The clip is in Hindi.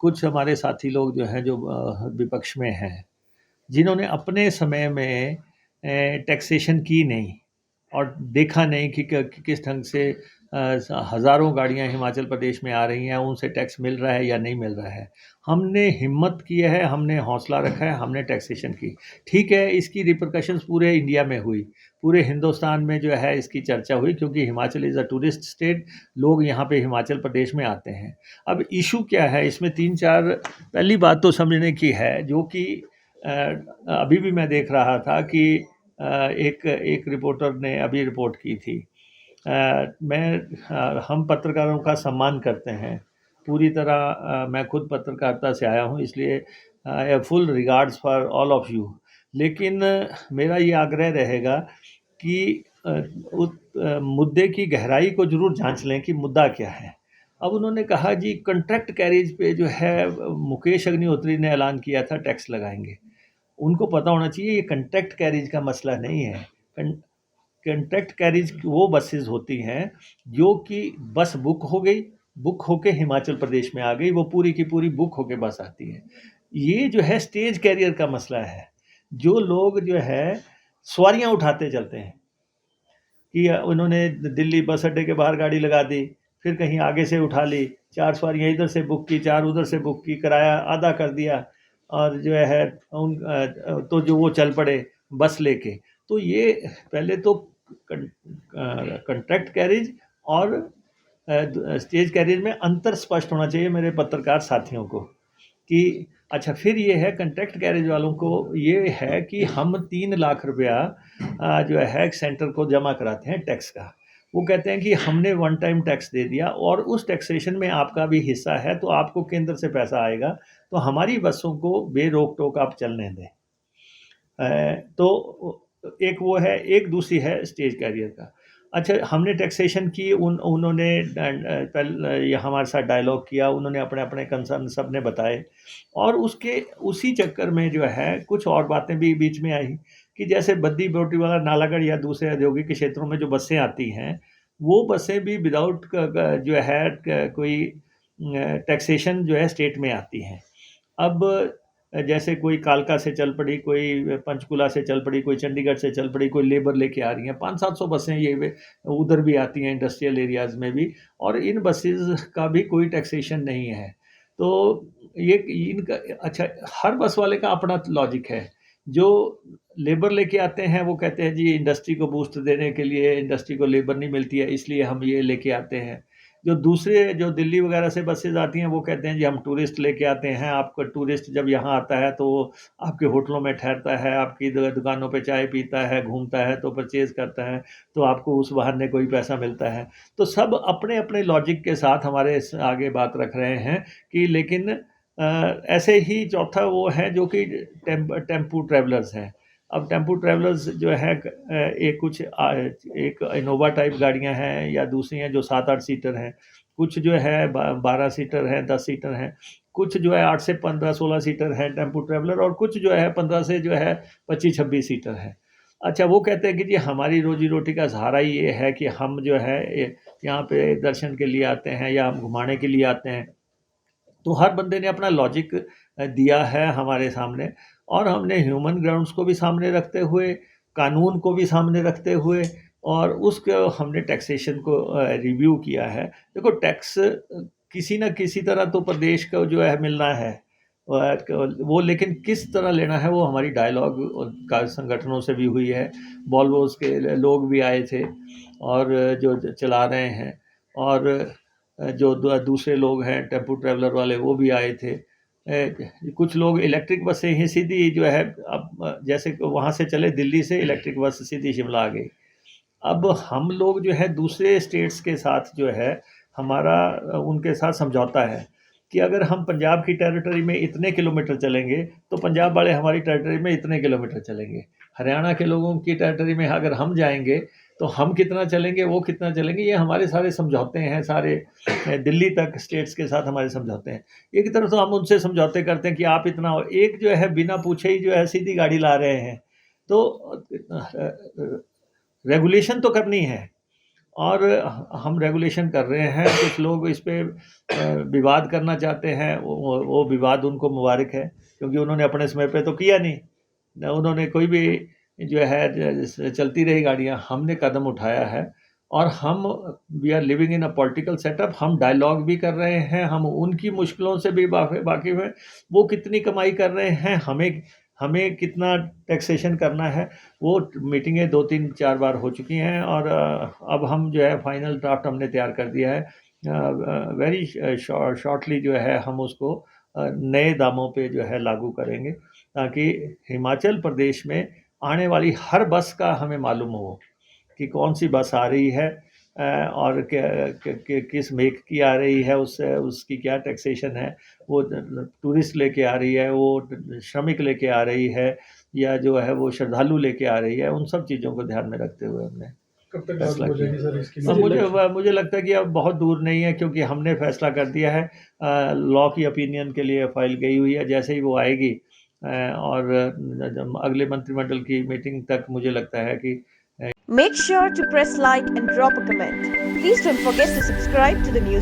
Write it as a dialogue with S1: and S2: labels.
S1: कुछ हमारे साथी लोग जो हैं जो विपक्ष में हैं, जिन्होंने अपने समय में टैक्सेशन की नहीं और देखा नहीं कि किस ढंग से हज़ारों गाड़ियाँ हिमाचल प्रदेश में आ रही हैं, उनसे टैक्स मिल रहा है या नहीं मिल रहा है। हमने हिम्मत की है, हमने हौसला रखा है, हमने टैक्सेशन की। ठीक है, इसकी रिपरकशंस पूरे इंडिया में हुई, पूरे हिंदुस्तान में जो है इसकी चर्चा हुई, क्योंकि Himachal is a tourist state, लोग यहाँ पे हिमाचल प्रदेश में आते हैं। अब इश्यू क्या है इसमें, 3-4 पहली बात तो समझने की है, जो कि अभी भी मैं देख रहा था कि एक एक रिपोर्टर ने अभी रिपोर्ट की थी। हम पत्रकारों का सम्मान करते हैं पूरी तरह। मैं खुद पत्रकारिता से आया हूँ, इसलिए I have full regards for all of you. लेकिन मेरा ये आग्रह रहेगा कि उस मुद्दे की गहराई को ज़रूर जांच लें कि मुद्दा क्या है। अब उन्होंने कहा जी कॉन्ट्रैक्ट कैरेज पे जो है मुकेश अग्निहोत्री ने ऐलान किया था टैक्स लगाएंगे। उनको पता होना चाहिए ये कॉन्ट्रैक्ट कैरेज का मसला नहीं है। कॉन्ट्रैक्ट कैरेज वो बसेस होती हैं जो कि बस बुक हो गई, बुक होके हिमाचल प्रदेश में आ गई, वो पूरी की पूरी बुक होके बस आती है। ये जो है स्टेज कैरियर का मसला है, जो लोग जो है सवारियां उठाते चलते हैं कि उन्होंने दिल्ली बस अड्डे के बाहर गाड़ी लगा दी, फिर कहीं आगे से उठा ली, 4 सवारियां इधर से बुक की, 4 उधर से बुक की, किराया आधा कर दिया और जो है तो जो वो चल पड़े बस लेके। तो ये पहले तो कॉन्ट्रैक्ट कैरेज और स्टेज कैरेज में अंतर स्पष्ट होना चाहिए मेरे पत्रकार साथियों को कि अच्छा। फिर ये है कॉन्ट्रैक्ट कैरेज वालों को, ये है कि हम 3 लाख रुपया जो है सेंटर को जमा कराते हैं टैक्स का। वो कहते हैं कि हमने वन टाइम टैक्स दे दिया और उस टैक्सेशन में आपका भी हिस्सा है, तो आपको केंद्र से पैसा आएगा, तो हमारी बसों को बेरोक टोक आप चलने दें। तो एक वो है, एक दूसरी है स्टेज कैरियर का। अच्छा, हमने टैक्सेशन की, उन्होंने ये हमारे साथ डायलॉग किया, उन्होंने अपने अपने कंसर्न सब ने बताए, और उसके उसी चक्कर में जो है कुछ और बातें भी बीच में आई कि जैसे बद्दी बोटीवाला, नालागढ़ या दूसरे औद्योगिक क्षेत्रों में जो बसें आती हैं, वो बसें भी विदाउट जो है कोई टैक्सेशन जो है स्टेट में आती हैं। अब जैसे कोई कालका से चल पड़ी, कोई पंचकुला से चल पड़ी, कोई चंडीगढ़ से चल पड़ी, कोई लेबर लेके आ रही हैं, 500-700 बसें ये उधर भी आती हैं इंडस्ट्रियल एरियाज़ में भी, और इन बसेस का भी कोई टैक्सेशन नहीं है। तो ये इनका अच्छा, हर बस वाले का अपना लॉजिक है। जो लेबर लेके आते हैं वो कहते हैं जी इंडस्ट्री को बूस्ट देने के लिए, इंडस्ट्री को लेबर नहीं मिलती है इसलिए हम ये लेके आते हैं। जो दूसरे जो दिल्ली वगैरह से बसेज़ आती हैं वो कहते हैं जी हम टूरिस्ट लेके आते हैं, आपका टूरिस्ट जब यहाँ आता है तो आपके होटलों में ठहरता है, आपकी दुकानों पे चाय पीता है, घूमता है, तो परचेज़ करता है, तो आपको उस बहाने कोई पैसा मिलता है। तो सब अपने-अपने लॉजिक के साथ हमारे आगे बात रख रहे हैं कि लेकिन ऐसे ही चौथा वो है जो कि टेम्पू ट्रैवलर्स हैं। अब टेम्पू ट्रैवलर्स जो है एक इनोवा टाइप गाड़ियाँ हैं या दूसरी हैं जो 7-8 सीटर हैं, कुछ जो है 12 सीटर हैं, 10 सीटर हैं, कुछ जो है 8 से 15-16 सीटर हैं टेम्पू ट्रैवलर, और कुछ जो है 15 से जो है 25-26 सीटर है। अच्छा, वो कहते हैं कि जी हमारी रोजी रोटी का सहारा ही ये है कि हम जो है यहाँ पे दर्शन के लिए आते हैं या हम घुमाने के लिए आते हैं। तो हर बंदे ने अपना लॉजिक दिया है हमारे सामने, और हमने ह्यूमन ग्राउंड्स को भी सामने रखते हुए, कानून को भी सामने रखते हुए, और उसको हमने टैक्सेशन को रिव्यू किया है। देखो टैक्स किसी न किसी तरह तो प्रदेश को जो है मिलना है, वो लेकिन किस तरह लेना है वो हमारी डायलॉग का संगठनों से भी हुई है। वॉल्वोस के लोग भी आए थे और जो चला रहे हैं, और जो दूसरे लोग हैं टेम्पो ट्रैवलर वाले वो भी आए थे। कुछ लोग इलेक्ट्रिक बस से ही सीधी जो है, अब जैसे वहाँ से चले दिल्ली से इलेक्ट्रिक बस सीधी शिमला आ गई। अब हम लोग जो है दूसरे स्टेट्स के साथ जो है हमारा उनके साथ समझौता है कि अगर हम पंजाब की टेरिटरी में इतने किलोमीटर चलेंगे तो पंजाब वाले हमारी टेरिटरी में इतने किलोमीटर चलेंगे। हरियाणा के लोगों की टेरिटरी में अगर हम जाएंगे तो हम कितना चलेंगे, वो कितना चलेंगे, ये हमारे सारे समझौते हैं, सारे दिल्ली तक स्टेट्स के साथ हमारे समझौते हैं। एक तरफ तो हम उनसे समझौते करते हैं कि आप इतना, एक जो है बिना पूछे ही जो है सीधी गाड़ी ला रहे हैं। तो रेगुलेशन तो करनी है, और हम रेगुलेशन कर रहे हैं। कुछ लोग इस पे विवाद करना चाहते हैं, वो विवाद उनको मुबारक है, क्योंकि उन्होंने अपने समय पे तो किया नहीं, न उन्होंने कोई भी जो है चलती रही गाड़ियाँ, हमने कदम उठाया है। और हम we are living in a political setup, हम डायलॉग भी कर रहे हैं, हम उनकी मुश्किलों से भी वाकिफ़ हैं। वो कितनी कमाई कर रहे हैं, हमें हमें कितना टैक्सेशन करना है, वो मीटिंगें 2-3-4 बार हो चुकी हैं। और अब हम जो है फाइनल ड्राफ्ट हमने तैयार कर दिया है। वेरी शॉर्टली जो है हम उसको नए दामों पे जो है लागू करेंगे, ताकि हिमाचल प्रदेश में आने वाली हर बस का हमें मालूम हो कि कौन सी बस आ रही है, और किस मेक की आ रही है, उसकी क्या टैक्सेशन है, वो टूरिस्ट लेके आ रही है, वो श्रमिक लेके आ रही है, या जो है वो श्रद्धालु लेके आ रही है। उन सब चीज़ों को ध्यान में रखते हुए हमने
S2: कब तक
S1: फैसला
S2: लागू हो
S1: किया।
S2: जाएगी सर इसकी?
S1: अब मुझे लगता है कि अब बहुत दूर नहीं है, क्योंकि हमने फैसला कर दिया है। लॉ की ओपिनियन के लिए फाइल गई हुई है, जैसे ही वो आएगी और अगले मंत्रिमंडल की मीटिंग तक मुझे लगता है कि
S3: Make sure to press like and drop a comment. Please don't forget to subscribe to the news.